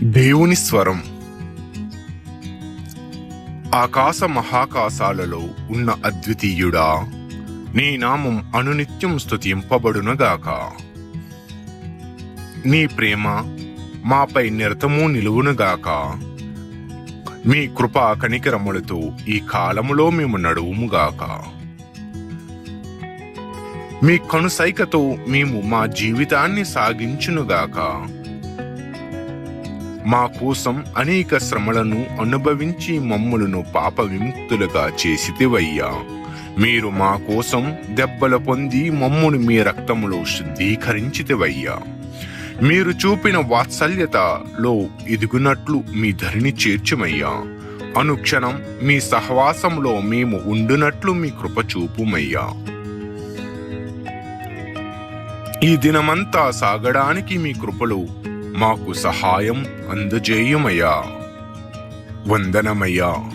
దేవుని స్వరం. ఆకాశ మహాకాశాలలో ఉన్న అద్వితీయుడా, నీ నామం అనునిత్యం స్తుతింపబడునగాక. నీ ప్రేమ మాపై నిరతము నిలువునుగాక. మీ కృపా కనికరములతో ఈ కాలములో మేము నడువుముగాక. మీ కనుసైకతో మేము మా జీవితాన్ని సాగించునుగాక. మా కోసం అనేక శ్రమలను అనుభవించి మమ్ములను పాప విముక్తులుగా చేసితివయ్యా. మీరు మా కోసం దెబ్బలు పొంది మమ్మును మీ రక్తములో శుద్ధీకరించితివయ్యా. మీరు చూపిన వాత్సల్యతలో ఎదుగునట్లు మీ ధరిని చేర్చుమయ్యా. అనుక్షణం మీ సహవాసంలో మేము ఉండునట్లు మీ కృప చూపుమయ్యా. ఈ దినమంతా సాగడానికి మీ కృపలో మాకు సహాయం అందజేయుమయ్యా. వందనమయ్యా.